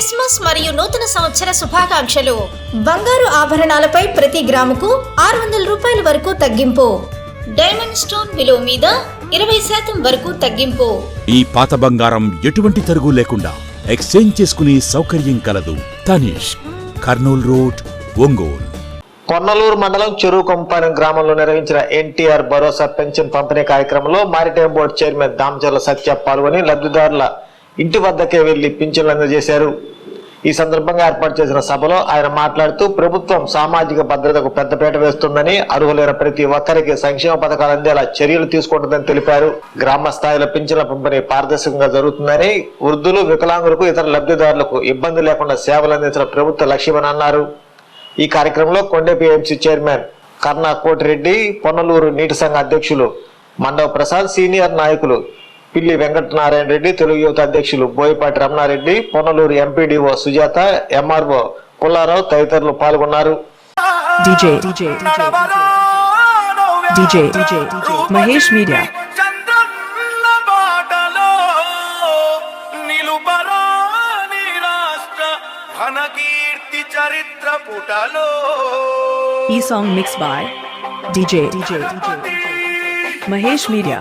Christmas మరియు నూతన సంవత్సర శుభాకాంక్షలు. బంగారు ఆభరణాలపై ప్రతి గ్రాముకు 600 రూపాయల వరకు తగ్గింపు. డైమండ్ స్టోన్ విలువ మీద 20% వరకు తగ్గింపు. ఈ పాత బంగారం ఎటువంటి తరుగు లేకుండా ఎక్స్చేంజ్ చేసుకునే సౌకర్యం కలదు. తనిష్, కర్నూల్ రోడ్, ఒంగోలు. కొన్నలూరు మండలం చెరువు కొంపాలెం గ్రామంలో నిర్వహించిన ఎన్టీఆర్ భరోసా పెన్షన్ పంపిణీ కార్యక్రమంలో మారిటైమ్ బోర్డు చైర్మన్ దామచర్ల సత్య పాల్గొని లబ్ధిదారుల ఇంటి వద్దకే వెళ్లి పింఛన్లు అందజేశారు. ఈ సందర్భంగా ఏర్పాటు చేసిన సభలో ఆయన మాట్లాడుతూ ప్రభుత్వం సామాజిక భద్రతకు పెద్దపీట వేస్తుందని, అర్హులైన ప్రతి ఒక్కరికి సంక్షేమ పథకాలు అందేలా చర్యలు తీసుకుంటుందని తెలిపారు. గ్రామ స్థాయిలో పింఛన్ల పంపిణీ పారదర్శకంగా జరుగుతుందని, వృద్ధులు, వికలాంగులకు, ఇతర లబ్ధిదారులకు ఇబ్బంది లేకుండా సేవలు అందించడం ప్రభుత్వ లక్ష్యమని అన్నారు. ఈ కార్యక్రమంలో కొండేపి ఎంసీ చైర్మన్ కర్ణా కోటిరెడ్డి, పొన్నలూరు నీటి సంఘ అధ్యక్షులు మండవ ప్రసాద్, సీనియర్ నాయకులు పిల్లి వెంకటనారాయణ రెడ్డి, తెలుగు యువత అధ్యక్షులు బోయపాటి రమణారెడ్డి, పొన్నలూరు ఎంపీడీఓ సుజాత, ఎంఆర్ఓ పుల్లారావు తదితరులు పాల్గొన్నారు. మహేష్ మీడియా ఈ song mix by DJ Mahesh media.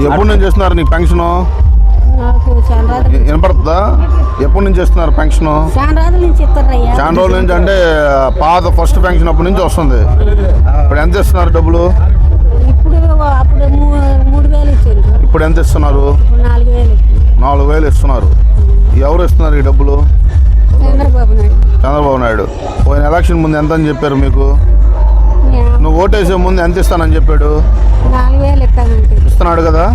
ఎప్పటి నుంచి చేస్తున్నారు నీకు పెన్షన్? వినపడుతుందా? ఎప్పటి నుంచి చేస్తున్నారు పెన్షన్? చాలా రోజుల నుంచి. అంటే పాత ఫస్ట్ పెన్షన్ అప్పటి నుంచి వస్తుంది. ఇప్పుడు ఎంత ఇస్తున్నారు డబ్బులు? ఇప్పుడు ఎంత ఇస్తున్నారు? 4,000 ఇస్తున్నారు. ఎవరు ఇస్తున్నారు ఈ డబ్బులు? చంద్రబాబు నాయుడు. పోయిన ఎలక్షన్ ముందు ఎంత అని చెప్పారు మీకు? నువ్వు ఓటేసే ముందు ఎంత ఇస్తానని చెప్పాడు? 4,000 ఇస్తున్నాడు కదా.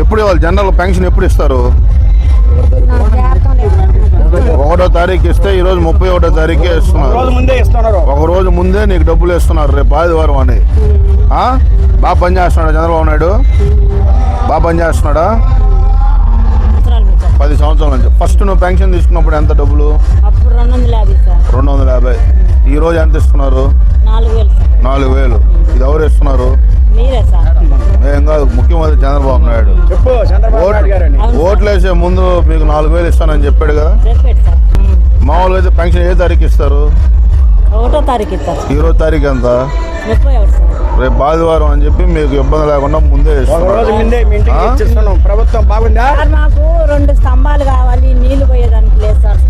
ఎప్పుడు ఇవ్వాలి? జనరల్ పెన్షన్ ఎప్పుడు ఇస్తారు? 1వ తారీఖు ఇస్తే ఈరోజు 31వ తారీఖే ఇస్తున్నారు. ఒక రోజు ముందే నీకు డబ్బులు ఇస్తున్నారు. రేపు ఆదివారం అని. బాగా పనిచేస్తున్నాడా చంద్రబాబు నాయుడు? బాగా పనిచేస్తున్నాడా? 10 సంవత్సరాల నుంచి. ఫస్ట్ నువ్వు పెన్షన్ తీసుకున్నప్పుడు ఎంత డబ్బులు? 250. ఈరోజు ఎంత ఇస్తున్నారు? 4,000. ఇది ఎవరు ఇస్తున్నారు? ఏం కాదు, ముఖ్యమంత్రి చంద్రబాబు నాయుడు. ఓట్లు వేసే ముందు మీకు 4,000 ఇస్తానని చెప్పాడు కదా. మామూలుగా అయితే పెన్షన్ ఏ తారీఖు ఇస్తారు? 1వ తారీఖు ఇస్తారు. ఈరోజు తారీఖు ఎంత? రేపు ఆదివారం అని చెప్పి మీకు ఇబ్బంది లేకుండా ముందే ప్రభుత్వం బాగుందా? మాకు 2 స్తంభాలు కావాలి, నీళ్లు పోయేదానికి లేదు సార్.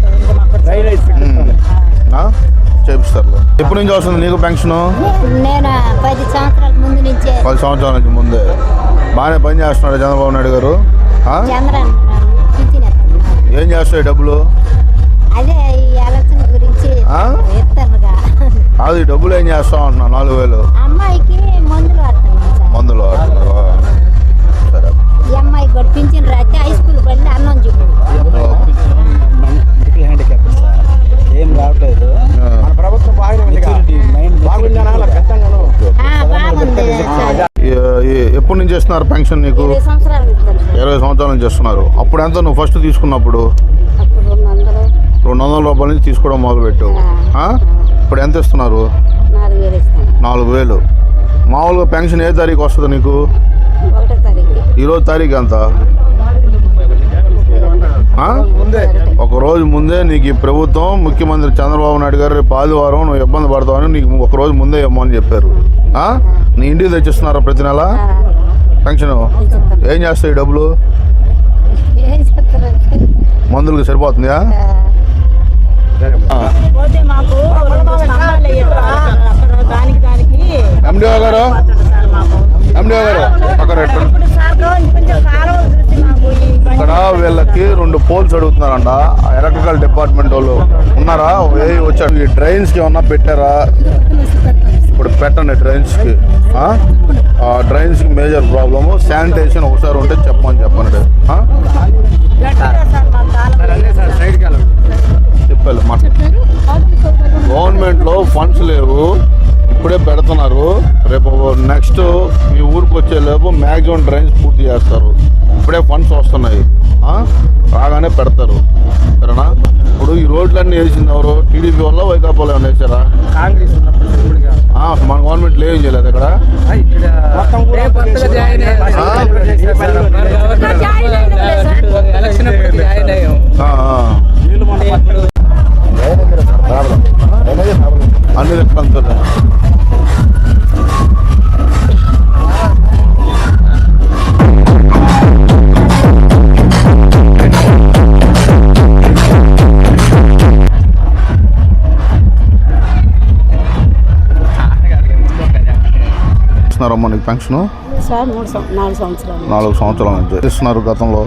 చేపిస్తారు. ఎప్పటి నుంచి వస్తుంది నీకు పెన్షన్? నేను 10 సంవత్సరాల ముందు నుంచే. 10 సంవత్సరాల నుంచి ముందే. బాగానే పని చేస్తున్నాడు చంద్రబాబు నాయుడు గారు. ఏం చేస్తాయి డబ్బులు? అదే ఈ ఎలక్షన్ గురించి అది డబ్బులు ఏం చేస్తాం అంటున్నా? 4,000. అమ్మాయికి మందులు వాడుతున్నాం. మందులు వాడుతున్నారు. సరే. ఈ అమ్మాయి కూడా పింఛన్ రాస్తే హై స్కూల్ పడి అన్నం చెప్పు. ఏం రావట్లేదు. ప్రభుత్వం ఎప్పటి నుంచి చేస్తున్నారు పెన్షన్ నీకు? 20 సంవత్సరాల నుంచి చేస్తున్నారు. అప్పుడు ఎంత నువ్వు ఫస్ట్ తీసుకున్నప్పుడు? 200 రూపాయల నుంచి తీసుకోవడం మొదలుపెట్టు. ఇప్పుడు ఎంత ఇస్తున్నారు? 4,000. మామూలుగా పెన్షన్ ఏ తారీఖు వస్తుంది నీకు? ఈరోజు తారీఖు ఎంత? ఒక రోజు ముందే నీకు ఈ ప్రభుత్వం, ముఖ్యమంత్రి చంద్రబాబు నాయుడు గారు రేపు ఆదివారం నువ్వు ఇబ్బంది పడతావని నీకు ఒక రోజు ముందే ఇవ్వమని చెప్పారు. నీ ఇంటికి తెచ్చిస్తున్నారా ప్రతి నెల పెన్షన్? ఏం చేస్తాయి డబ్బులు? మందులకు సరిపోతుందా? ఎండిఓ గారు అక్కడ ఇక్కడ వీళ్ళకి 2 పోల్స్ అడుగుతున్నారంట. ఎలక్ట్రికల్ డిపార్ట్మెంట్ వాళ్ళు ఉన్నారా? వచ్చాడు. ఈ డ్రైన్స్కి ఏమన్నా పెట్టారా? ఇప్పుడు పెట్టండి డ్రైన్స్కి. డ్రైన్స్కి మేజర్ ప్రాబ్లము. శానిటేషన్ ఒకసారి ఉంటే చెప్పండి. చెప్పాలి గవర్నమెంట్లో ఫండ్స్ లేవు, ఇప్పుడే పెడుతున్నారు. రేపు నెక్స్ట్ మీ ఊరికి వచ్చేలోపు మ్యాక్సిమం డ్రైన్స్ పూర్తి చేస్తారు. ఇప్పుడే ఫండ్స్ వస్తున్నాయి, రాగానే పెడతారు. సరేనా? ఇప్పుడు ఈ రోడ్లన్నీ వేసింది ఎవరు? టీడీపీ వల్ల వైకాపాలో ఏమైనా వేసారా? కాంగ్రెస్ మన గవర్నమెంట్ ఏం చేయలేదు ఇక్కడ. అన్ని లెక్కలు 'అమ్మ నీకు పెన్షన్ సార్ 4 సంవత్సరాలు 4 సంవత్సరాల నుంచి ఇస్తున్నారు. గతంలో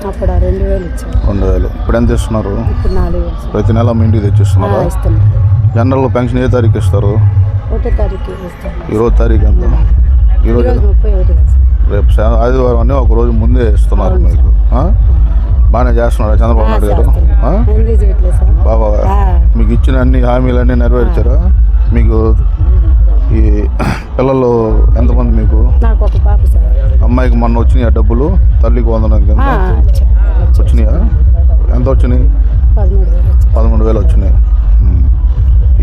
అప్పుడు 2000 ఇచ్చారు. 2000. ఇప్పుడు ఎంత ఇస్తున్నారు? ఇప్పుడు 4000. ప్రతి నెల మీ ఇంటికి తెచ్చిస్తున్నారు. జనరల్గా పెన్షన్ ఏ తారీఖు ఇస్తారు? 1వ తారీఖు ఇస్తారు. ఈరోజు తారీఖు ఎంత? ఈరోజు 31. రేపు ఆదివారం అని ఒక రోజు ముందే ఇస్తున్నారు మీకు. బాగానే చేస్తున్నారా చంద్రబాబు నాయుడు గారు? బాబా మీకు ఇచ్చిన అన్ని హామీలన్నీ నెరవేర్చారా? మీకు ఈ పిల్లలు ఎంతమంది మీకు? నాకు ఒక పాప సార్. అమ్మాయికి మొన్న వచ్చినాయా డబ్బులు? తల్లికి వందనం కింద వచ్చినాయా? ఎంత వచ్చినాయి? 13,000 వచ్చినాయి.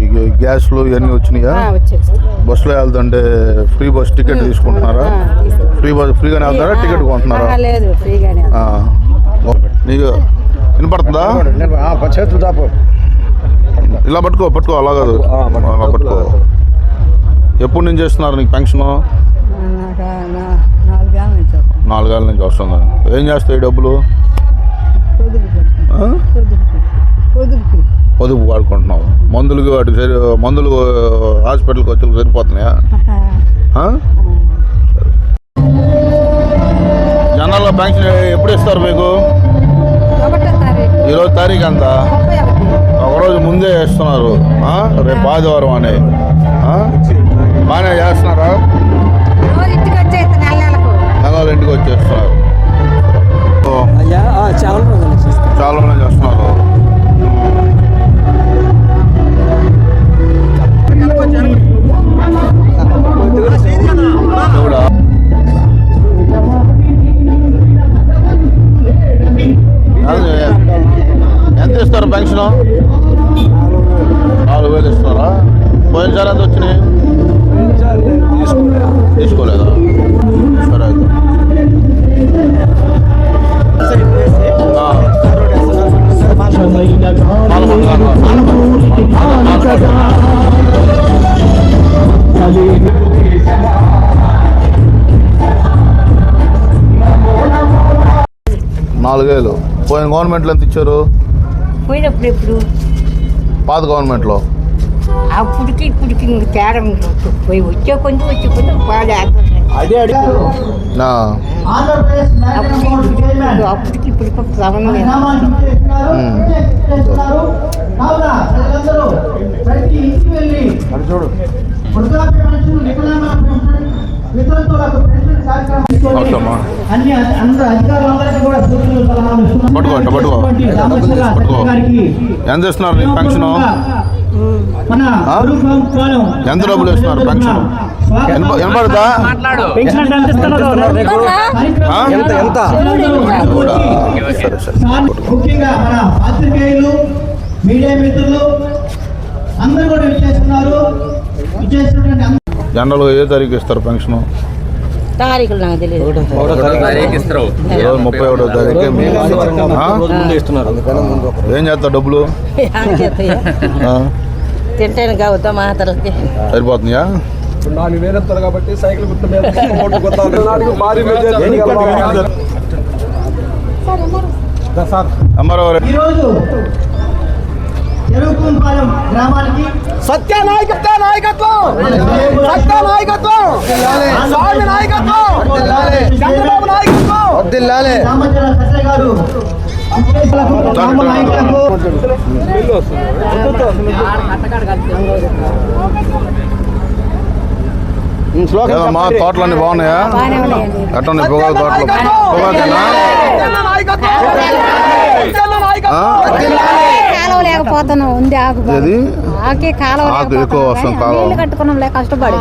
ఈ గ్యాస్లు ఇవన్నీ వచ్చినాయా? బస్సులో వెళ్తుంటే ఫ్రీ బస్ టికెట్ తీసుకుంటున్నారా? ఫ్రీగానే వెళ్తారా? టికెట్ కొంటున్నారా? నీకు వినపడుతుందా? చేతులు దాపు ఇలా పట్టుకో అలా కాదు, అలా పట్టుకో. ఎప్పటి నుంచి చేస్తున్నారు నీకు పెన్షన్? 4 ఏళ్ళ నుంచి వస్తుంది. ఏం చేస్తాయి డబ్బులు? పొదుపు వాడుకుంటున్నావు. మందులకి వాటికి మందులు హాస్పిటల్కి వచ్చి సరిపోతున్నాయా? జనాల్లో పెన్షన్ ఎప్పుడు ఇస్తారు మీకు? ఈరోజు తారీఖు ఎంత? ఒకరోజు ముందే ఇస్తున్నారు. రేపు ఆదివారం అని బాగానే చేస్తున్నారా? నెలలు ఇంటికి వచ్చేస్తున్నారు. చాలా మంది చేస్తున్నారు. ఎంత ఇస్తారు పెన్షన్? 4,000 ఇస్తున్నారా? పోయినసారి ఎంత వచ్చినాయి? తీసుకోలేదా? సరే అయితే $4,000 పోయిన గవర్నమెంట్లో ఎంత ఇచ్చారు? పోయినప్పుడు ఎప్పుడు? పాత గవర్నమెంట్లో. అప్పటికి ఇప్పటికి తేడా పోయి వచ్చే కొంచెం బాగా అప్పటికి ఇప్పటికి సంబంధం లేదు. చూడు పట్టుకో ఎంత ఇస్తున్నారు నీకు పెన్షన్? ఎంత డబ్బులు ఇస్తున్నారు పెన్షన్? వినపడదా? ముఖ్యంగా మన పాత్రికేయులు, మీడియా మిత్రులు అందరూ కూడా విచ్చేస్తున్నారు. జనరల్గా ఏ తారీఖు ఇస్తారు పెన్షన్? తారీఖులు నాకు తెలియదు. 31వ తారీఖు ఏం చేస్తారు డబ్బులు? తింటాను కావద్దా మాత్రలకి సరిపోతున్నాయా? 4,000 ఇస్తారు కాబట్టి సైకిల్ ఈరోజు చెరుకుంపాలెం గ్రామానికి సత్య నాయకత్వం స్వామి నాయకత్వం చంద్రబాబు నాయకత్వం రామచంద్ర సత్య గారు నాయకులకు మా తోటలన్నీ బాగున్నాయా? ఎట్లా ఉన్నాయి పొగాకు తోటలు? పొగాకేనా? కాలువ లేకపోతాను ఉంది ఆకు ఏది? కాలువ ఆకు ఎక్కువ వస్తుంది. కాలువ కట్టుకున్నాం లేక కష్టపడి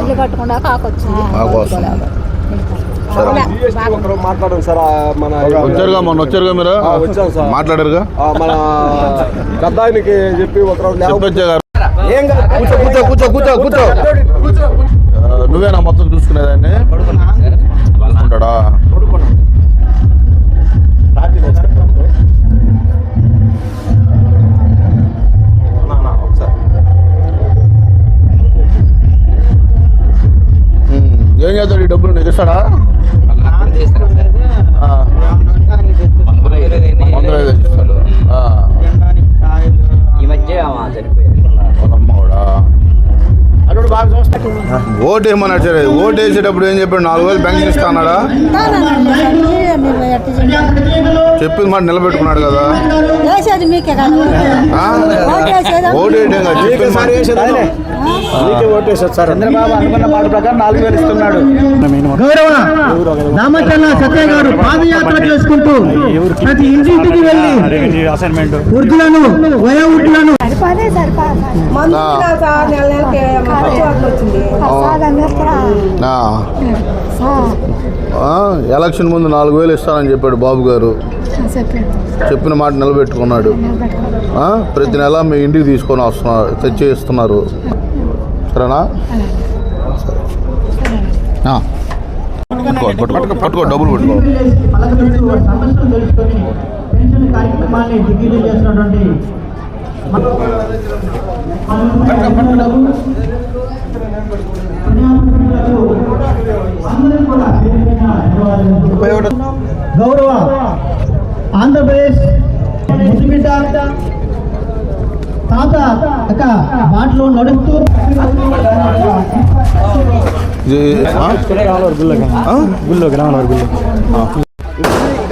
ఇల్లు కట్టుకుండా ఆకు వచ్చింది. ఆకు వస్తుంది. మాట్లాడారు సార్, మన వచ్చారుగా, మొన్న వచ్చారుగా మీరు, మాట్లాడారుగా. మన పెద్ద ఆయనకి చెప్పి చెప్పొచ్చా గారు? కూర్చో కూర్చో కూర్చో కూర్చో. నువ్వేనా మొత్తం చూసుకునేదాన్ని? చూసుకుంటాడా? ఏం చేస్తాడు ఈ డబ్బులు? నీకు ఇస్తాడా? ఈ మధ్య చనిపోయారు. ఓటు ఏమన్నాడు సరే, ఓటు వేసేటప్పుడు ఏం చెప్పాడు? 4,000 పెన్షన్ ఇస్తా అన్నాడా? చెప్పింది మాట నిలబెట్టుకున్నాడు కదా. ఓటు వేయడం చంద్రబాబు అనుకున్న మాట ప్రకారం 4,000 ఇస్తున్నాడు. గౌరవ రామచంద్ర సత్య గారు పాదయాత్ర చేసుకుంటూ ప్రతి ఇంటింటికి వెళ్ళి వృద్ధులను వయోవృద్ధులను ఎలక్షన్ ముందు 4,000 ఇస్తానని చెప్పాడు బాబు గారు. చెప్పిన మాట నిలబెట్టుకున్నాడు. ప్రతి నెల మీ ఇంటికి తీసుకొని వస్తున్నారు, తెచ్చి ఇస్తున్నారు. సరేనా? పట్టుకో, డబ్బులు పట్టుకో. పెన్షన్ కార్యక్రమాన్ని దిగ్విజయం చేసినటువంటి గౌరవ ఆంధ్రప్రదేశ్ ముద్దుబిడ్డ తాత ఒక బాటలో నడుస్తూ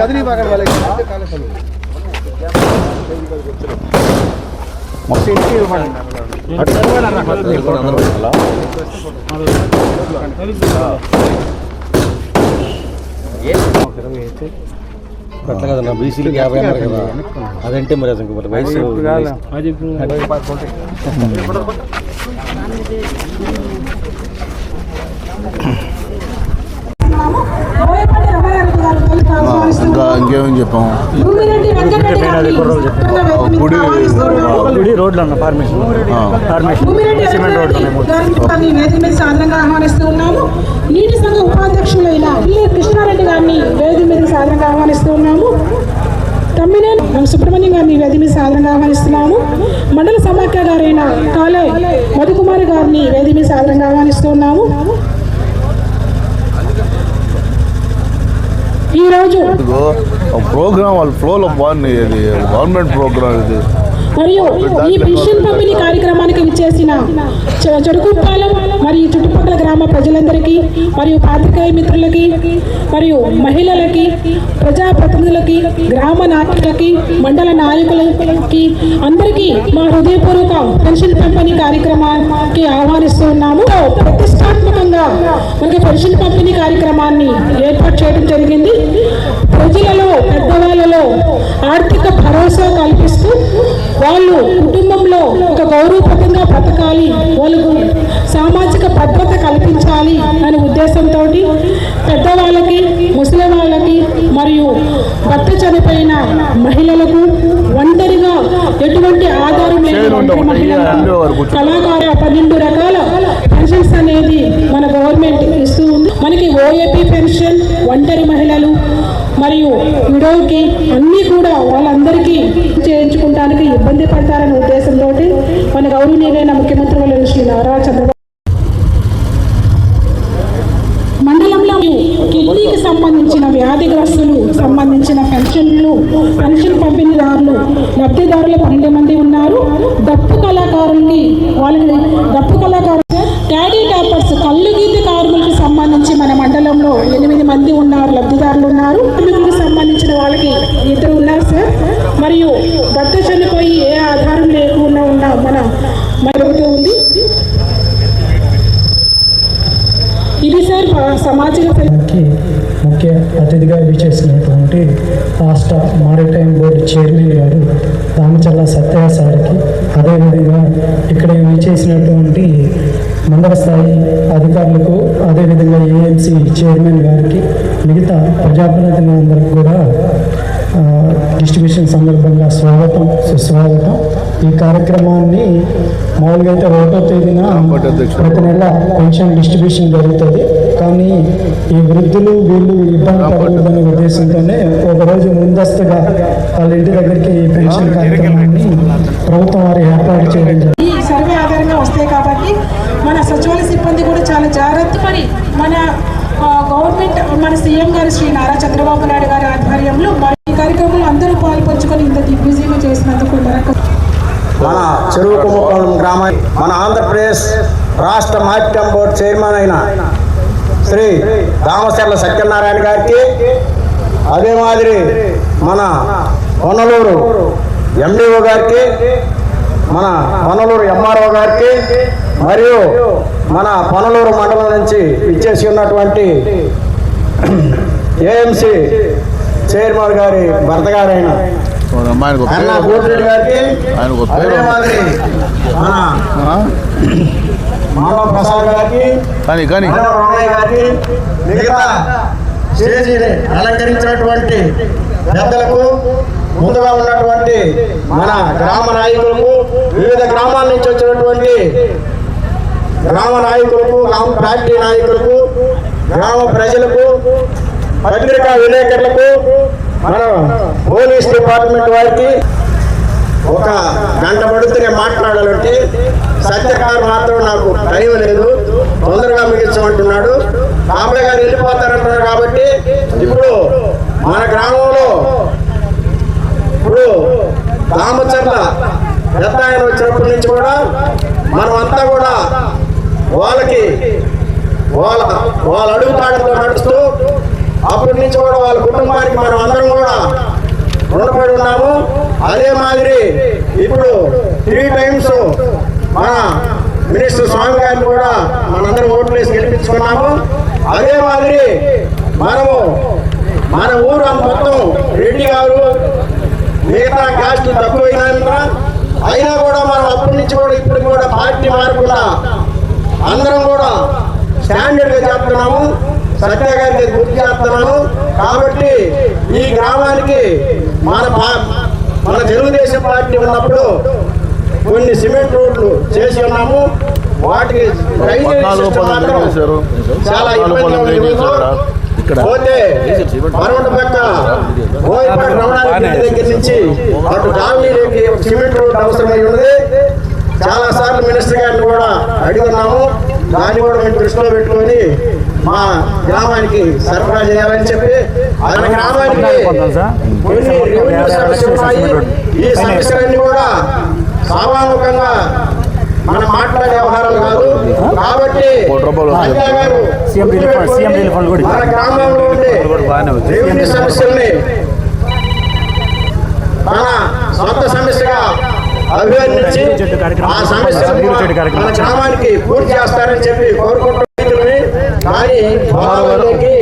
గదిని బాగా వాళ్ళకి అట్లా కదన్నా, బీసీలు 50 అన్నారు కదా, అదంటే మరి అసలు వయసు ఇంకా ఇంకేమని చెప్పాము? గుడి రోడ్లు అన్న ఫార్మేషన్ సిమెంట్ రోడ్లు సాధారణంగా ఆహ్వానిస్తూ ఉన్నాము. నీటి సంఘ ఉపాధ్యక్షులైన కృష్ణారెడ్డి గారిని వేదిక మీద సాధారణంగా ఆహ్వానిస్తూ ఉన్నాము. తమ్మినేని సుబ్రహ్మణ్యం గారిని వేదిక మీద సాధారణంగా ఆహ్వానిస్తున్నాము. మండల సమాఖ్య గారైన కాలే మధుకుమారి గారిని వేదిక మీద సాధారణంగా ఆహ్వానిస్తూ ఉన్నాము. ఈరోజు ప్రోగ్రామ్ వాళ్ళ ఫ్లోలో బాగుంది. ఇది గవర్నమెంట్ ప్రోగ్రామ్ ఇది. మరియు ఈ పెన్షన్ పంపిణీ కార్యక్రమానికి విచ్చేసిన చెడుకుప్పాలెం మరియు చుట్టుపక్కల గ్రామ ప్రజలందరికీ మరియు పాత్రికేయ మిత్రులకి మరియు మహిళలకి, ప్రజాప్రతినిధులకి, గ్రామ నాయకులకి, మండల నాయకులకి అందరికీ మా హృదయపూర్వక పెన్షన్ పంపిణీ కార్యక్రమానికి ఆహ్వానిస్తూ ఉన్నాము. ప్రతిష్టాత్మకంగా మనకి పెన్షన్ పంపిణీ కార్యక్రమాన్ని ఏర్పాటు చేయడం జరిగింది. ప్రజలలో, పెద్దవాళ్ళలో ఆర్థిక భరోసా కల్పిస్తూ వాళ్ళు కుటుంబంలో ఒక గౌరవప్రదంగా బ్రతకాలి, వాళ్ళకు సామాజిక భద్రత కల్పించాలి అనే ఉద్దేశంతో పెద్దవాళ్ళకి, ముసలి వాళ్ళకి మరియు భర్త చనిపోయిన మహిళలకు, ఒంటరిగా ఎటువంటి ఆధారం కళాకార 12 రకాల పెన్షన్స్ అనేది మన గవర్నమెంట్ ఇస్తూ ఉంది. మనకి ఓఏపీ పెన్షన్, ఒంటరి మహిళలు మరియు విడోకి అన్నీ కూడా వాళ్ళందరికీ చేయించుకోవడానికి ఇబ్బంది పడతారనే ఉద్దేశంతో మన గౌరవనీయులైన ముఖ్యమంత్రి వాళ్ళు శ్రీ నారా చంద్రబాబు మండలంలో కిడ్నీకి సంబంధించిన వ్యాధిగ్రస్తులు సంబంధించిన పెన్షన్ పంపిణీదారులు, లబ్ధిదారులు 12 మంది ఉన్నారు. డప్పు కళాకారులకి డప్పు కళాకారులు డాడీ టాపర్స్ కళ్ళు గీత కార్మికులకు సంబంధించి మన మండలంలో 8 మంది ఉన్నారు, లబ్ధిదారులు ఉన్నారు. కార్మికులకు సంబంధించిన వాళ్ళకి 2 ఉన్నారు సార్. మరియు భర్త చనిపోయి ఏ ఆధారం లేకుండా ఉన్న మన జరుగుతూ ఉంది. సామాజిక ముఖ్య అతిథిగా విచ్చేసినటువంటి రాష్ట్ర మారిటైమ్ బోర్డు చైర్మన్ గారు దామచర్ల సత్య సార్కి, అదేవిధంగా ఇక్కడ విచ్చేసినటువంటి మండల స్థాయి అధికారులకు, అదేవిధంగా ఏఎంసీ చైర్మన్ గారికి, మిగతా ప్రజాప్రతినిధులందరికీ కూడా డిస్ట్రిబ్యూషన్ సందర్భంగా స్వాగతం, సుస్వాగతం. ఈ కార్యక్రమాన్ని మామూలుగా అయితే 1వ తేదీన ప్రతి నెల పెన్షన్ డిస్ట్రిబ్యూషన్ జరుగుతుంది. కానీ ఈ వృద్ధులు వీళ్ళు ఇబ్బంది పడకూడదనే ఉద్దేశంతోనే ఒకరోజు ముందస్తుగా వాళ్ళ ఇంటి దగ్గరికి ఈ పెన్షన్ కార్యక్రమాన్ని ప్రభుత్వం వారు ఏర్పాటు చేయడం జరిగింది. ఈ సర్వే ఆధారంగా వస్తాయి కాబట్టి మన సచివాలయ సిబ్బంది కూడా చాలా జాగ్రత్త పడి మన గవర్నమెంట్, మన సీఎం గారు శ్రీ నారా చంద్రబాబు నాయుడు గారి ఆధ్వర్యంలో ఈ కార్యక్రమంలో అందరూ పాల్పంచుకొని ఇంత దిగ్విజయంగా చేసినందుకు మన చెరువు కుమ్మకోణం గ్రామానికి మన ఆంధ్రప్రదేశ్ రాష్ట్ర మారిటైమ్ బోర్డు చైర్మన్ అయిన శ్రీ దామచర్ల సత్యనారాయణ గారికి, అదే మాదిరి మన పొన్నలూరు ఎండిఓ గారికి, మన పొన్నలూరు ఎంఆర్ఓ గారికి, మరియు మన పొన్నలూరు మండలం నుంచి ఇచ్చేసి ఉన్నటువంటి ఏఎంసీ చైర్మన్ గారి భర్త గారైన అన్నా కోటిరెడ్డి గారికి, అదే మాదిరి మన మానవ ప్రసాద్ గారికి, రమణయ్య గారికి, మిగతా స్టేజీని అలంకరించినటువంటి పెద్దలకు, ముందుగా ఉన్నటువంటి మన గ్రామ నాయకులకు, వివిధ గ్రామాల నుంచి వచ్చినటువంటి గ్రామ నాయకులకు, గ్రామ పార్టీ నాయకులకు, గ్రామ ప్రజలకు, పత్రికా విలేకరులకు, మన పోలీస్ డిపార్ట్మెంట్ వారికి ఒక గంట పడుతూనే మాట్లాడాలంటే సత్యకారు మాత్రం నాకు టైం లేదు, తొందరగా ముగించమంటున్నాడు. బాబాయ్ గారు వెళ్ళిపోతారంటున్నారు కాబట్టి ఇప్పుడు మన గ్రామంలో ఇప్పుడు దామచర్ల పెద్ద ఆయన వచ్చినప్పటి నుంచి కూడా మనమంతా కూడా వాళ్ళకి వాళ్ళ అడుగుతాడుతో నడుస్తూ అప్పటి నుంచి కూడా వాళ్ళ కుటుంబానికి మనం అందరం కూడా రుణపడి ఉన్నాము. అదే మాదిరి ఇప్పుడు 3 times మన మినిస్టర్ స్వామి గారిని కూడా మనందరం ఓట్లు వేసి గెలిపించుకున్నాము. అదే మాదిరి మనము మన ఊరు మొత్తం రెడ్డి గారు మిగతా క్యాస్టులు అయినా కూడా మనం అప్పటి నుంచి కూడా ఇప్పుడు కూడా పార్టీ మారకుండా అందరం కూడా స్టాండర్డ్ గా చెప్తున్నాము. సత్య గారికి గుర్తు చేస్తున్నాను. కాబట్టి ఈ గ్రామానికి మన తెలుగుదేశం పార్టీ ఉన్నప్పుడు కొన్ని సిమెంట్ రోడ్లు చేసి ఉన్నాము. వాటికి చాలా ఇబ్బంది పోతే మరొక పక్క బోయపాటి రమణారెడ్డి దగ్గర నుంచి అటు కాలనీలోకి సిమెంట్ రోడ్డు అవసరమై ఉన్నది. చాలా సార్లు మినిస్టర్ గారిని కూడా అడుగున్నాము. దాన్ని కూడా మేము దృష్టిలో పెట్టుకొని మా గ్రామానికి సరఫరా చేయాలని చెప్పి మన గ్రామానికి కొన్ని రెవెన్యూ సమస్యలు ఉన్నాయి. ఈ సమస్యలన్నీ కూడా స్వాభావికంగా మనం మాట్లాడే వ్యవహారాలు కాదు. కాబట్టి మన గ్రామంలో ఉండే రెవెన్యూ సమస్యల్ని మన సొంత సమస్యగా అభివర్ణించి ఆ సమస్యలు మన గ్రామానికి పూర్తి చేస్తారని చెప్పి కోరుకుంటున్నాం. కానీ బాలకి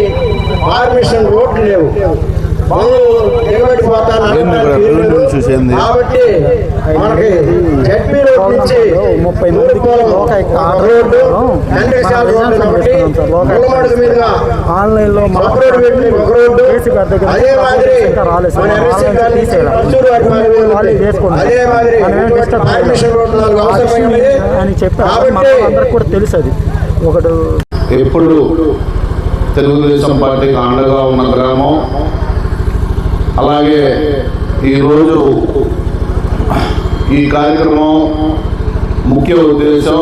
పర్మిషన్ రోడ్లు లేవు, పనులు నిలబడిపోతాను. కాబట్టి మనకి జడ్పీ రోడ్ నుంచి రోడ్డు నందశాల రోడ్డు కాబట్టి ముళ్ళమడుగు మీదుగా ఆన్లైన్లో ఒక రోడ్డు, అదే మాదిరి అదే మాదిరి పర్మిషన్ రోడ్డు అవసరమైంది అని చెప్పి కూడా తెలుసు. అది ఒకటి ఎప్పుడు తెలుగుదేశం పార్టీకి అండగా ఉన్న గ్రామం. అలాగే ఈరోజు ఈ కార్యక్రమం ముఖ్య ఉద్దేశం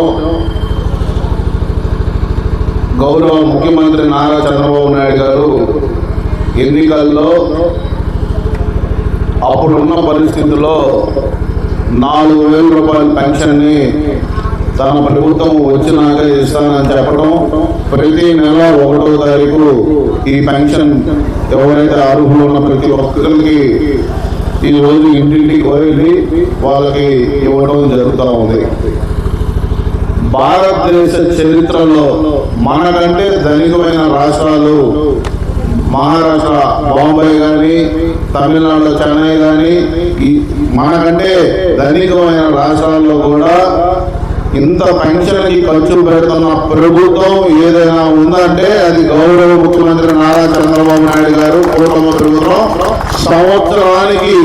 గౌరవ ముఖ్యమంత్రి నారా చంద్రబాబు నాయుడు గారు ఎన్నికల్లో అప్పుడున్న పరిస్థితుల్లో 4,000 రూపాయల పెన్షన్ని తన ప్రభుత్వం వచ్చినాక ఇస్తానని చెప్పడం, ప్రతి నెల 1వ తారీఖు ఈ పెన్షన్ ఎవరైతే అర్హులు ఉన్న ప్రతి ఒక్కరికి ఈరోజు ఇంటింటికి వెళ్ళి వాళ్ళకి ఇవ్వడం జరుగుతూ ఉంది. భారతదేశ చరిత్రలో మనకంటే ధనికమైన రాష్ట్రాలు మహారాష్ట్ర బాంబే కానీ, తమిళనాడు చెన్నై కానీ, మనకంటే ధనికమైన రాష్ట్రాల్లో కూడా ఇంత పెన్షన్కి ఖర్చు పెడుతున్న ప్రభుత్వం ఏదైనా ఉందంటే అది గౌరవ ముఖ్యమంత్రి నారా చంద్రబాబు నాయుడు గారు కూటమి ప్రభుత్వం. సంవత్సరానికి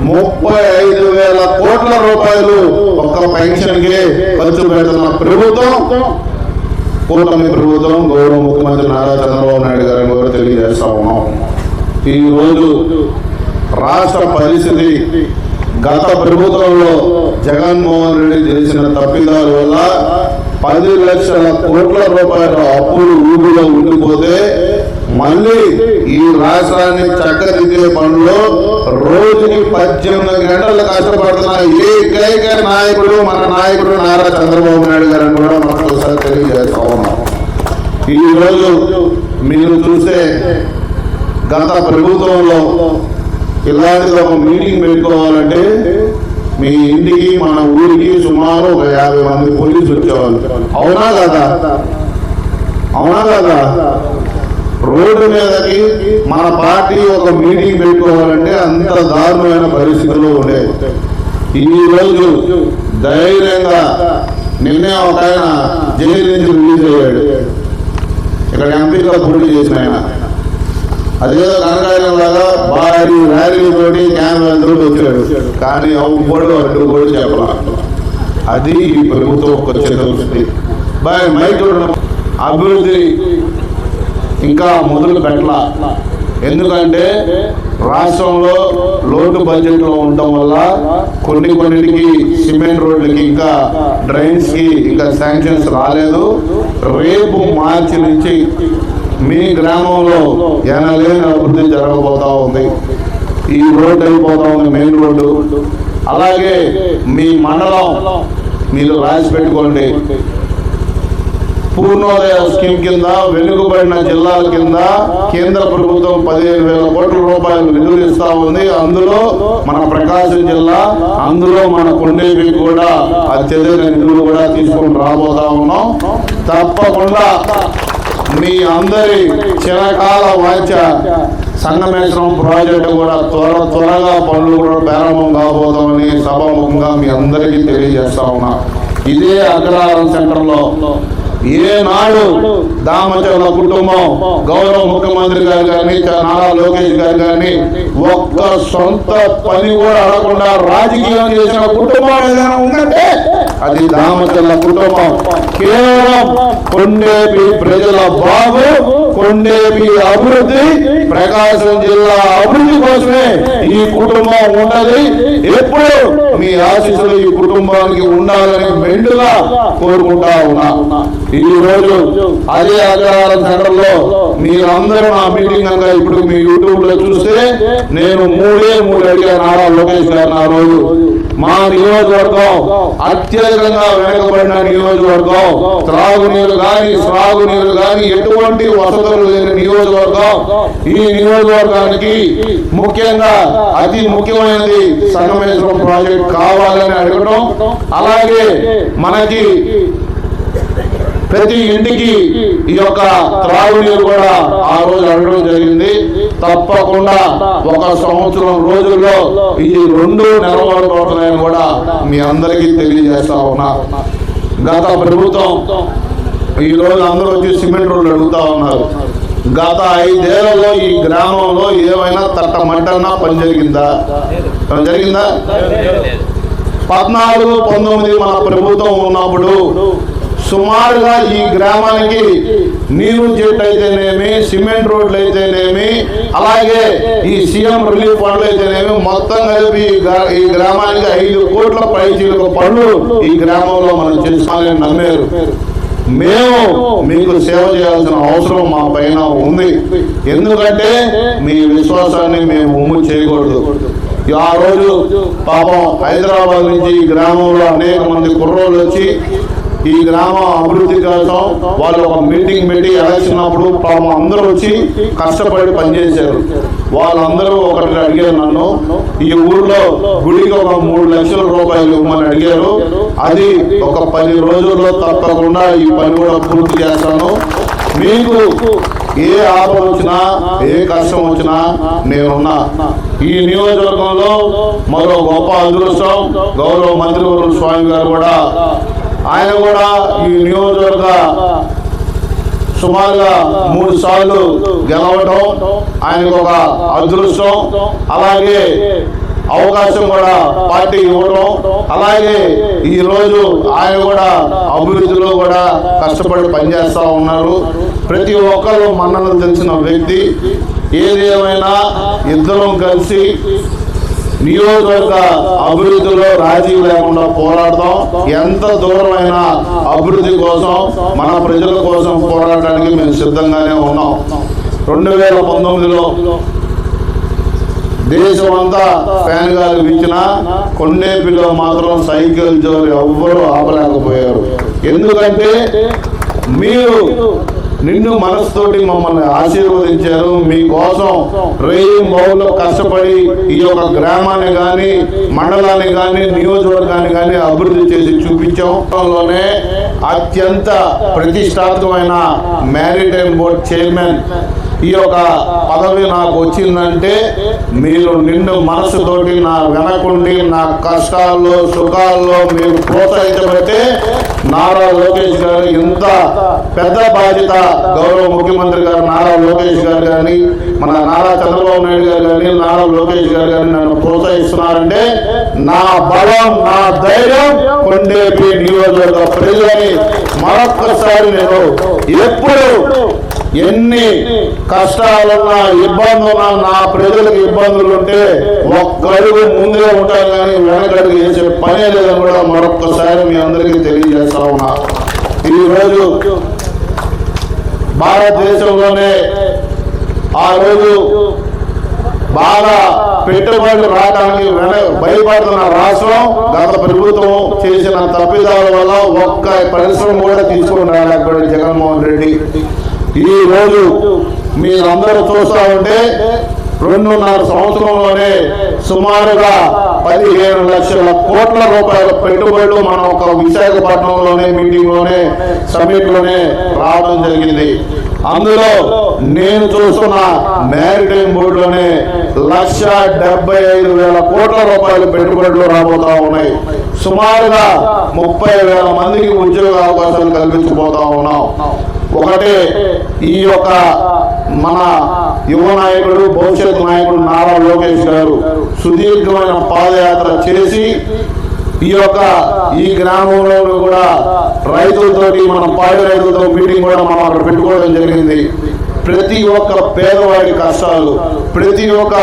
35,000 కోట్ల రూపాయలు ఒక్క పెన్షన్కి ఖర్చు పెడుతున్న ప్రభుత్వం కూటమి ప్రభుత్వం, గౌరవ ముఖ్యమంత్రి నారా చంద్రబాబు నాయుడు గారిని కూడా తెలియజేస్తా ఉన్నాం. ఈరోజు రాష్ట్ర పరిస్థితి గత ప్రభుత్వంలో జగన్మోహన్ రెడ్డి చేసిన తప్పిదాల వల్ల 10 లక్షల కోట్ల రూపాయల అప్పులు ఊబిలో ఉండిపోతే మళ్ళీ ఈ రాష్ట్రాన్ని చక్కదిద్దే పనులు రోజుకి 18 గంటలు కష్టపడుతున్న ఏకైక నాయకుడు మన నాయకుడు నారా చంద్రబాబు నాయుడు గారిని కూడా మనం ఒకసారి తెలియజేస్తా ఉన్నాం. ఈరోజు మీరు చూస్తే గత ప్రభుత్వంలో ఇలాంటిది ఒక మీటింగ్ పెట్టుకోవాలంటే మీ ఇంటికి మన ఊరికి సుమారు ఒక 50 మంది పోలీసులు వచ్చేవాళ్ళు. అవునా కదా? అవునా కదా? రోడ్డు మీదకి మన పార్టీ ఒక మీటింగ్ పెట్టుకోవాలంటే అంత దారుణమైన పరిస్థితుల్లో ఉండేది. ఈ రోజు ధైర్యంగా నిన్నే ఒక ఆయన జైలు నుంచి రిలీజ్ అయ్యాడు. ఇక్కడ ఎంపీగా పోటీ చేసిన ఆయన అదేదో కనకాయలాగా భారీ ర్యాలీతోటి క్యాన్వాలతో వచ్చాడు. కానీ అవ్వడు అడ్డు కూడా చెప్పాల. అది ఈ ప్రభుత్వం వచ్చేది. అభివృద్ధి ఇంకా మొదలు పెట్టాల. ఎందుకంటే రాష్ట్రంలో లోటు బడ్జెట్లో ఉండటం వల్ల కొన్నిటికి సిమెంట్ రోడ్లకి ఇంకా డ్రైన్స్ కి ఇంకా శాంక్షన్స్ రాలేదు. రేపు మార్చి నుంచి మీ గ్రామంలో ఎనలేని అభివృద్ధి జరగబోతా ఉంది. ఈ రోడ్డు అయిపోతా ఉంది, మెయిన్ రోడ్డు. అలాగే మీ మండలం మీరు రాసి పెట్టుకోండి. పూర్ణోదయ స్కీమ్ కింద వెనుకబడిన జిల్లాల కింద కేంద్ర ప్రభుత్వం 15,000 కోట్ల రూపాయలు నిధులు ఇస్తా ఉంది. అందులో మన ప్రకాశం జిల్లా, అందులో మన కొండేపి కూడా అత్యధిక నిధులు కూడా తీసుకొని రాబోతా ఉన్నాం. తప్పకుండా మీ అందరి చిరకాల వాంఛ సంగమేశ్వరం ప్రాజెక్టు కూడా త్వరగా పనులు కూడా ప్రారంభం కాబోతామని సభాముఖంగా మీ అందరికీ తెలియజేస్తా ఉన్నా. ఇదే అగ్రహారం సెంటర్లో ఏనాడు దామచర్ల కుటుంబం గౌరవ ముఖ్యమంత్రి గారు కానీ, నారా లోకేష్ గారు కానీ ఒక్క సొంత పని కూడా అడగకుండా రాజకీయం చేసిన కుటుంబం ఏదైనా ఉందంటే అది దామచర్ల కుటుంబం. కేవలం కొండేపి ప్రజల బాగు, కొండేపి అభివృద్ధి, ప్రకాశం జిల్లా అభివృద్ధి కోసమే ఈ కుటుంబం ఉన్నది. ఎప్పుడు మీ ఆశీస్సులు ఈ కుటుంబానికి ఉండాలని మెండుగా కోరుకుంటా ఉన్నా. ఈ రోజు అదే అగ్రహారం సెంటర్లో మీరందరూ నా మీటింగ్ కనుక ఇప్పుడు మీ యూట్యూబ్ లో చూస్తే నేను 3 అడిగాను నారా లోకేష్ గారు. ఆ రోజు మా నియోజకవర్గం అత్యధికంగా వెనకబడిన నియోజకవర్గం, త్రాగునీరు కానీ సాగునీరు కానీ ఎటువంటి వసతులు లేని నియోజకవర్గం. ఈ నియోజకవర్గానికి ముఖ్యంగా అతి ముఖ్యమైనది సంగమేశ్వరం ప్రాజెక్ట్ కావాలని అడగడం, అలాగే మనకి ప్రతి ఇంటికి ఈ యొక్క త్రాగునీరు కూడా ఆ రోజు అడగడం జరిగింది. తప్పకుండా 1 సంవత్సరం రోజుల్లో ఈ 2 నెరవేరుతున్నాయని కూడా మీ అందరికీ తెలియజేస్తా ఉన్నా. గత ప్రభుత్వం ఈ రోజు అందరూ వచ్చి సిమెంట్ రోడ్లు అడుగుతా ఉన్నారు. గత 5 ఏళ్లలో ఈ గ్రామంలో ఏమైనా తట్టమంటన్నా పని జరిగిందా? 14, 19 మన ప్రభుత్వం ఉన్నప్పుడు సుమారుగా ఈ గ్రామానికి నీరు జెట్ అయితేనేమి, సిమెంట్ రోడ్లు అయితేనేమి, అలాగే ఈ సీఎం రిలీఫ్ ఫండ్లు అయితేనేమి మొత్తం కలిపి ఈ గ్రామానికి 5 కోట్ల పైచీలకు పనులు ఈ గ్రామంలో మనం చేసుకోవాలని నమ్మారు. మేము మీకు సేవ చేయాల్సిన అవసరం మా పైన ఉంది. ఎందుకంటే మీ విశ్వాసాన్ని మేము ఉమ్ము చేయకూడదు. ఆ రోజు పాపం హైదరాబాద్ నుంచి ఈ గ్రామంలో అనేక మంది కుర్రోళ్ళు వచ్చి ఈ గ్రామం అభివృద్ధి కోసం వాళ్ళు ఒక మీటింగ్ పెట్టి ఎలక్షన్ అప్పుడు పాపం అందరూ వచ్చి కష్టపడి పనిచేశారు. వాళ్ళందరూ ఒకటి అడిగారు నన్ను, ఈ ఊర్లో గుడికి ఒక 3 లక్షల రూపాయలు ఇవ్వమని అడిగారు. అది ఒక 10 రోజుల్లో తప్పకుండా ఈ పని కూడా పూర్తి చేస్తాను. మీకు ఏ ఆపద వచ్చినా ఏ కష్టం వచ్చినా నేనున్నా. ఈ నియోజకవర్గంలో మరో గొప్ప అదృష్టం గౌరవ మంత్రివర్యులు స్వామి గారు కూడా, ఆయన కూడా ఈ నియోజకవర్గ సుమారుగా 3 సార్లు గెలవటం ఆయనకు ఒక అదృష్టం. అలాగే అవకాశం కూడా పార్టీ ఇవ్వడం, అలాగే ఈ రోజు ఆయన కూడా అభివృద్ధిలో కూడా కష్టపడి పనిచేస్తూ ఉన్నారు. ప్రతి ఒక్కరు మన్ననలు తెలిసిన వ్యక్తి. ఏదేమైనా ఇద్దరం కలిసి నియోజకవర్గ అభివృద్ధిలో రాజీ లేకుండా పోరాడతాం. ఎంత దూరమైనా అభివృద్ధి కోసం, మన ప్రజల కోసం పోరాడడానికి మేము సిద్ధంగానే ఉన్నాం. 2019లో దేశం అంతా ఫ్యాన్ గాలి వీచిన కొండేపిలో మాత్రం సైకిల్ జోరు ఎవ్వరూ ఆపలేకపోయారు. ఎందుకంటే మీరు నిన్ను మనసుతోటి మమ్మల్ని ఆశీర్వదించారు. మీకోసం రేయి మౌలో కష్టపడి ఈ యొక్క గ్రామాన్ని కానీ, మండలాన్ని కానీ, నియోజకవర్గాన్ని కానీ అభివృద్ధి చేసి చూపించడంలోనే అత్యంత ప్రతిష్టాత్మకమైన మ్యారిటైమ్ బోర్డ్ చైర్మన్ ఈ యొక్క పదవి నాకు వచ్చిందంటే మీరు నిన్ను మనసుతోటి నా వెనకుండి నా కష్టాల్లో సుఖాల్లో మీరు ప్రోత్సహించబట్టే నారా లోకేష్ గారు ఇంత పెద్ద బాధ్యత, గౌరవ ముఖ్యమంత్రి గారు నారా లోకేష్ గారు కానీ, మన నారా చంద్రబాబు నాయుడు గారు కానీ, నారా లోకేష్ గారు కానీ నన్ను ప్రోత్సహిస్తున్నారంటే నా బలం, నా ధైర్యం కొండేపి నియోజకవర్గ ప్రజలని మరొక్కసారి నేను ఎప్పుడు ఎన్ని కష్టాలున్నా ఇబ్బందులున్నా నా ప్రజలకు ఇబ్బందులు ఉంటే ఒక్క అడుగు ముందే ఉంటాను కానీ వెనకడుగు వేసే పనే లేదని కూడా మరొక్కసారి మీ అందరికీ తెలియజేస్తా ఉన్నా. ఈరోజు భారతదేశంలోనే ఆ రోజు బాగా పెట్టుబడులు రావడానికి భయపడుతున్న రాష్ట్రం గత ప్రభుత్వం చేసిన తప్పిదాల వల్ల ఒక్క పరిశ్రమ కూడా తీసుకుని రాలేకపోయాడు జగన్మోహన్ రెడ్డి. ఈ రోజు మీరందరూ చూస్తా ఉంటే 2.5 సంవత్సరంలోనే సుమారుగా 15 లక్షల కోట్ల రూపాయల పెట్టుబడులు మనం ఒక విశాఖపట్నంలోనే మీటింగ్లోనే సమ్మిట్లోనే రావడం జరిగింది. అందులో నేను చూస్తున్న మ్యారిటైమ్ బోర్డులోనే 1,75,000 కోట్ల రూపాయల పెట్టుబడులు రాబోతా ఉన్నాయి. సుమారుగా 30,000 మందికి ఉద్యోగ అవకాశాలు కల్పించబోతా ఉన్నాం. ఒకటే ఈ యొక్క మన యువ నాయకుడు, భవిష్యత్ నాయకుడు నారా లోకేష్ గారు సుదీర్ఘమైన పాదయాత్ర చేసి ఈ గ్రామంలో కూడా రైతులతోటి, మన పాడి రైతులతో మీటింగ్ కూడా మనం అక్కడ పెట్టుకోవడం జరిగింది. ప్రతి ఒక్క పేదవాడి కష్టాలు, ప్రతి ఒక్క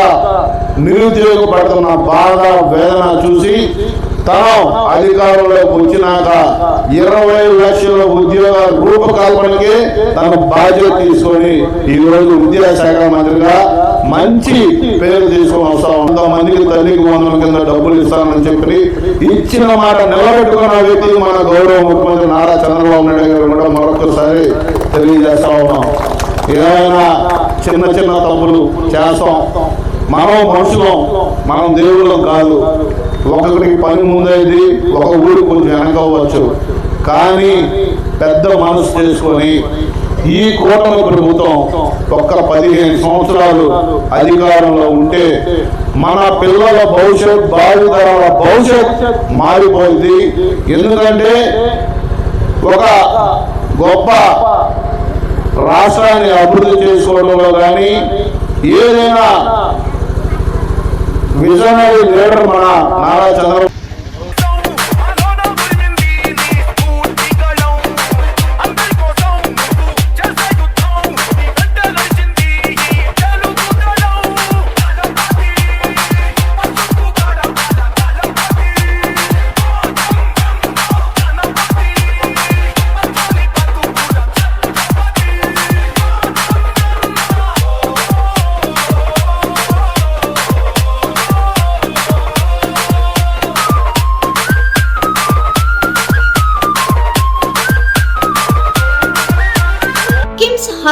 నిరుద్యోగ పడుతున్న బాధ వేదన చూసి తను అధికారంలోకి వచ్చినాక 20 లక్షల ఉద్యోగ రూపకల్పనకి తన బాధ్యత తీసుకొని ఈరోజు విద్యాశాఖ మంత్రిగా మంచి పేరు తీసుకొని వస్తాం. 100 మందికి తల్లికి 100 కింద డబ్బులు ఇస్తానని చెప్పి ఇచ్చిన మాట నిలబెట్టుకున్న వ్యక్తి మన గౌరవ ముఖ్యమంత్రి నారా చంద్రబాబు నాయుడు గారు కూడా మరొకసారి తెలియజేస్తా ఉన్నాం. ఏదైనా చిన్న చిన్న తప్పులు చేస్తాం. మనం మనుషులం, మనం దేవుళ్ళం కాదు. ఒకరికి పని ముందైంది, ఒక ఊరు కొంచెం వెనకవచ్చు. కానీ పెద్ద మనసు చేసుకొని ఈ కూటమి ప్రభుత్వం ఒక్క 15 సంవత్సరాలు అధికారంలో ఉంటే మన పిల్లల భవిష్యత్, భావితరాల భవిష్యత్ మారిపోయింది. ఎందుకంటే ఒక గొప్ప రాష్ట్రాన్ని అభివృద్ధి చేసుకోవడంలో కానీ ఏదైనా విజనరీ లీడర్ మన Nara Chandrababu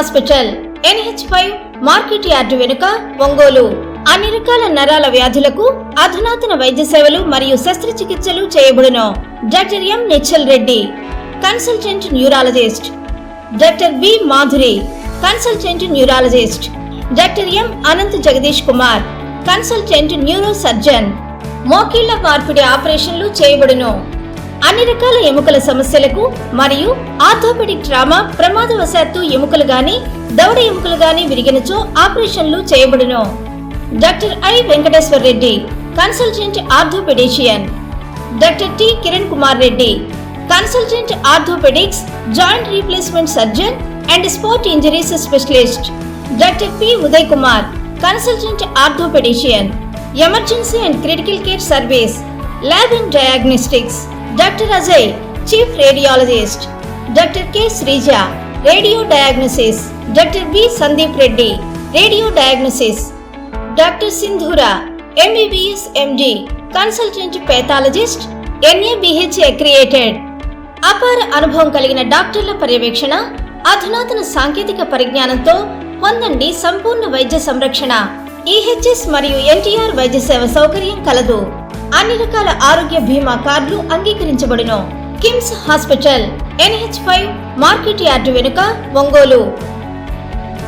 hospital NH5 market yard వెనుక ఒంగోలు అన్ని రకాల నరాల వ్యాధులకు అధునాతన వైద్య సేవలు మరియు శస్త్రచికిత్సలు చేయబడును. Doctor M Nichal Reddy, consultant neurologist. Doctor B Madhuri, consultant neurologist. Doctor M Anant Jagadish Kumar, consultant neurosurgeon. మోకీళ్ల మార్పిడి ఆపరేషన్లు చేయబడును. అన్ని రకాల ఎముకల సమస్యలకు మరియు ఆర్థోపెడిక్ ట్రామా, ప్రమాదవశాత్తు ఎముకలు గాని దవడ ఎముకలు గాని విరిగినచో ఆపరేషన్లు చేయబడును. Doctor I Venkateshwar Reddy, consultant orthopedician. Doctor T Kiran Kumar Reddy, consultant orthopaedics, joint replacement surgeon and sport injuries specialist. Doctor P Uday Kumar, consultant orthopedician. Emergency and critical care service, lab and diagnostics. Doctor Ajay, chief radiologist. Doctor K Sreeja, radio diagnosis. Doctor B Sandeep Reddy, radio diagnosis. Doctor Sindhura, MBBS MD, consultant pathologist, NABH accredited. అపార అనుభవం కలిగిన డాక్టర్ల పర్యవేక్షణ, అధునాతన సాంకేతిక పరిజ్ఞానంతో పొందండి సంపూర్ణ వైద్య సంరక్షణ. EHS మరియు NTR వైద్య సేవ సౌకర్యం కలదు. అన్ని రకాల ఆరోగ్య బీమా కార్డులు అంగీకరించబడును. KIMS hospital NH5 market yard వెనుక ఒంగోలు.